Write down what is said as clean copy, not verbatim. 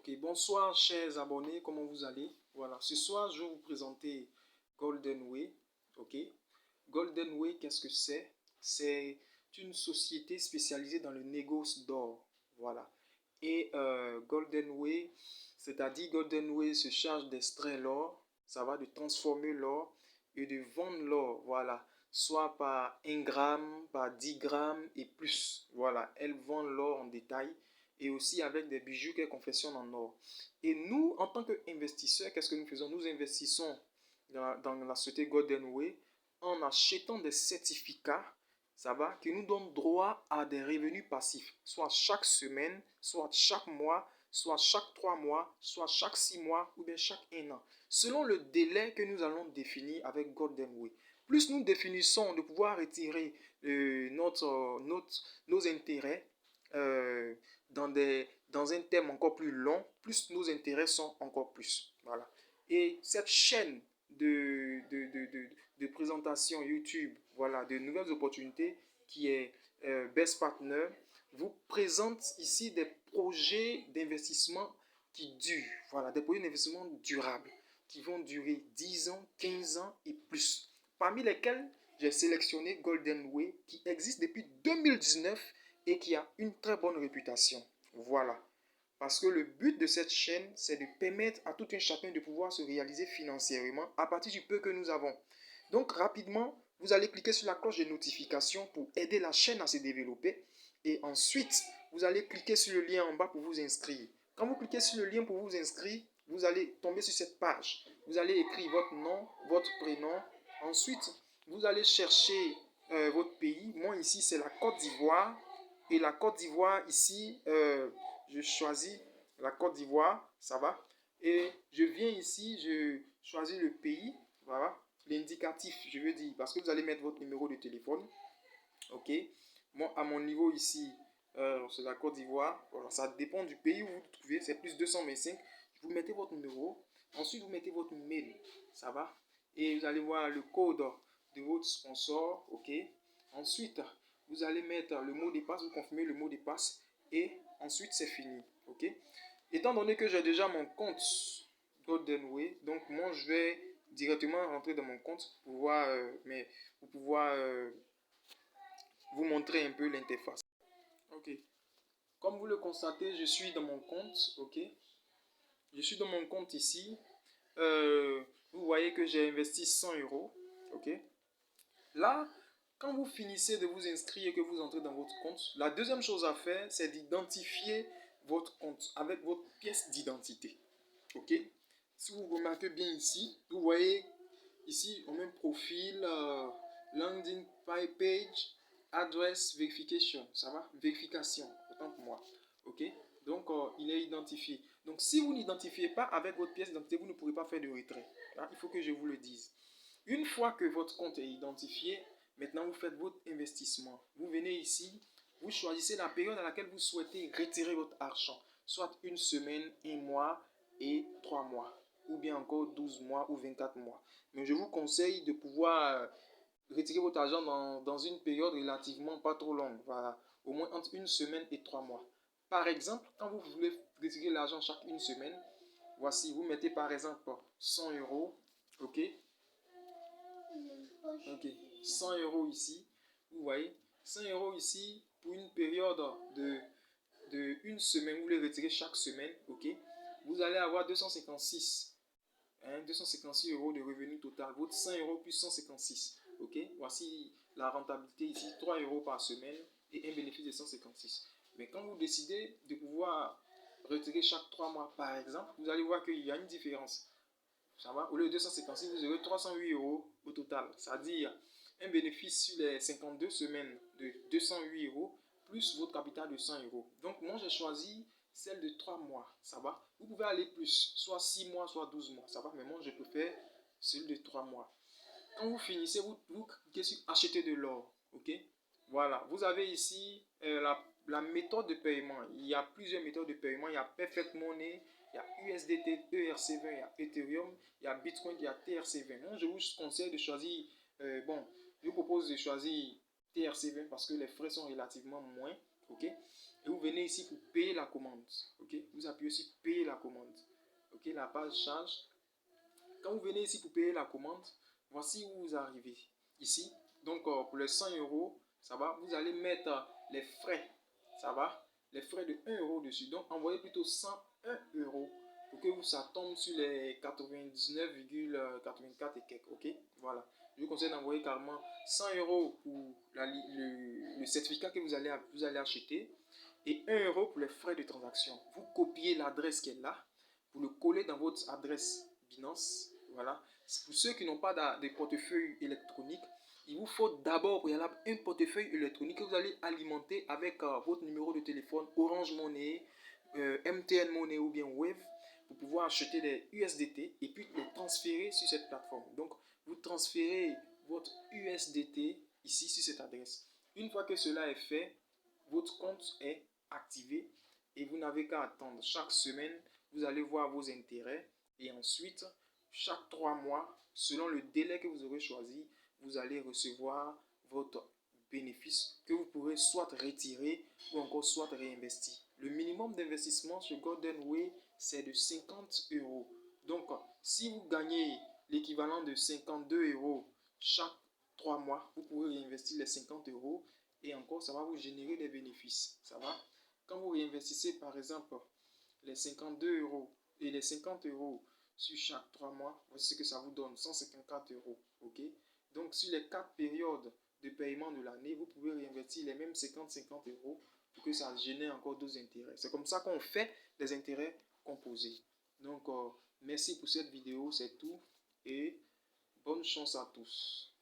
Ok, bonsoir chers abonnés, comment vous allez? Voilà, ce soir je vais vous présenter Golden Way. Ok, Golden Way, qu'est-ce que c'est? C'est une société spécialisée dans le négoce d'or. Voilà, et Golden Way, c'est-à-dire Golden Way se charge d'extraire l'or, ça va de transformer l'or et de vendre l'or. Voilà, soit par 1 gramme, par 10 grammes et plus. Voilà, elle vend l'or en détail et aussi avec des bijoux qu'elle confectionne en or. Et nous, en tant qu'investisseurs, qu'est-ce que nous faisons? Nous investissons dans la société Golden Way en achetant des certificats, ça va, qui nous donnent droit à des revenus passifs, soit chaque semaine, soit chaque mois, soit chaque 3 mois, soit chaque 6 mois ou bien chaque 1 an, selon le délai que nous allons définir avec Golden Way. Plus nous définissons de pouvoir retirer nos intérêts dans un thème encore plus long, plus nos intérêts sont encore plus. Voilà. Et cette chaîne de présentation YouTube, voilà, de nouvelles opportunités, qui est Best Partner, vous présente ici des projets d'investissement qui durent. Voilà, des projets d'investissement durables, qui vont durer 10 ans, 15 ans et plus. Parmi lesquels j'ai sélectionné Golden Way, qui existe depuis 2019 et qui a une très bonne réputation. Voilà. Parce que le but de cette chaîne, c'est de permettre à tout un chacun de pouvoir se réaliser financièrement à partir du peu que nous avons. Donc rapidement, vous allez cliquer sur la cloche de notification pour aider la chaîne à se développer. Et ensuite, vous allez cliquer sur le lien en bas pour vous inscrire. Quand vous cliquez sur le lien pour vous inscrire, vous allez tomber sur cette page. Vous allez écrire votre nom, votre prénom. Ensuite, vous allez chercher votre pays. Moi ici, c'est la Côte d'Ivoire. Et la Côte d'Ivoire ici, je choisis la Côte d'Ivoire, ça va. Et je viens ici, je choisis le pays, voilà, l'indicatif, je veux dire, parce que vous allez mettre votre numéro de téléphone. Ok. Moi, à mon niveau ici, c'est la Côte d'Ivoire. Voilà, ça dépend du pays où vous vous trouvez, c'est plus 225. Vous mettez votre numéro, ensuite vous mettez votre mail, ça va. Et vous allez voir le code de votre sponsor, ok. Ensuite, vous allez mettre le mot de passe, vous confirmez le mot de passe et ensuite c'est fini, ok. Étant donné que j'ai déjà mon compte Golden Way, donc moi je vais directement rentrer dans mon compte pour pouvoir vous montrer un peu l'interface. Ok, comme vous le constatez, je suis dans mon compte, ok. Je suis dans mon compte ici. Vous voyez que j'ai investi 100 euros, ok. Là, quand vous finissez de vous inscrire et que vous entrez dans votre compte, la deuxième chose à faire, c'est d'identifier votre compte avec votre pièce d'identité. Ok? Si vous remarquez bien ici, vous voyez ici, on met profil, landing page, address, verification. Ça va? Vérification, autant pour moi. Ok? Donc, il est identifié. Donc, si vous n'identifiez pas avec votre pièce d'identité, vous ne pourrez pas faire de retrait. Là, il faut que je vous le dise. Une fois que votre compte est identifié, maintenant vous faites votre investissement. Vous venez ici, vous choisissez la période à laquelle vous souhaitez retirer votre argent. Soit 1 semaine, 1 mois et 3 mois. Ou bien encore 12 mois ou 24 mois. Mais je vous conseille de pouvoir retirer votre argent dans une période relativement pas trop longue. Voilà. Au moins entre 1 semaine et 3 mois. Par exemple, quand vous voulez retirer l'argent chaque 1 semaine, voici, vous mettez par exemple 100 euros. Ok? Ok, 100 euros ici, vous voyez, 100 euros ici pour une période de 1 semaine, vous les retirez chaque semaine, ok, vous allez avoir 256, 256 euros de revenu total, votre 100 euros plus 156, ok, voici la rentabilité ici, 3 euros par semaine et un bénéfice de 156. Mais quand vous décidez de pouvoir retirer chaque 3 mois, par exemple, vous allez voir qu'il y a une différence. Ça va? Au lieu de 256, vous aurez 308 euros au total. C'est-à-dire un bénéfice sur les 52 semaines de 208 euros plus votre capital de 100 euros. Donc, moi, j'ai choisi celle de 3 mois. Ça va? Vous pouvez aller plus, soit 6 mois, soit 12 mois. Ça va? Mais moi, je préfère celle de 3 mois. Quand vous finissez, vous cliquez sur acheter de l'or. Ok? Voilà. Vous avez ici la méthode de paiement. Il y a plusieurs méthodes de paiement. Il y a Perfect Money, il y a USDT, ERC20, il y a Ethereum, il y a Bitcoin, il y a TRC20. Moi, je vous conseille de choisir, je vous propose de choisir TRC20 parce que les frais sont relativement moins. Ok? Et vous venez ici pour payer la commande. Ok, vous appuyez aussi payer la commande. Ok, la page charge. Quand vous venez ici pour payer la commande, voici où vous arrivez. Ici, donc pour les 100 euros, ça va, vous allez mettre les frais, ça va, les frais de 1 euro dessus. Donc envoyez plutôt 101 euros pour que ça tombe sur les 99,84 et quelques. Ok, voilà. Je vous conseille d'envoyer carrément 100 euros pour le certificat que vous allez acheter et 1 euro pour les frais de transaction. Vous copiez l'adresse qui est là pour le coller dans votre adresse Binance. Voilà. Pour ceux qui n'ont pas de portefeuille électronique, il vous faut d'abord préalable un portefeuille électronique que vous allez alimenter avec votre numéro de téléphone Orange Money, MTN Money ou bien Wave pour pouvoir acheter des USDT et puis les transférer sur cette plateforme. Donc, vous transférez votre USDT ici sur cette adresse. Une fois que cela est fait, votre compte est activé et vous n'avez qu'à attendre. Chaque semaine, vous allez voir vos intérêts et ensuite, chaque 3 mois, selon le délai que vous aurez choisi, vous allez recevoir votre bénéfice que vous pourrez soit retirer ou encore soit réinvestir. Le minimum d'investissement sur Golden Way, c'est de 50 euros. Donc, si vous gagnez l'équivalent de 52 euros chaque 3 mois, vous pourrez réinvestir les 50 euros et encore, ça va vous générer des bénéfices. Ça va? Quand vous réinvestissez, par exemple, les 52 euros et les 50 euros sur chaque 3 mois, voici ce que ça vous donne, 154 euros. Ok? Donc, sur les 4 périodes de paiement de l'année, vous pouvez réinvestir les mêmes 50 euros pour que ça génère encore d'autres intérêts. C'est comme ça qu'on fait des intérêts composés. Donc, merci pour cette vidéo, c'est tout et bonne chance à tous.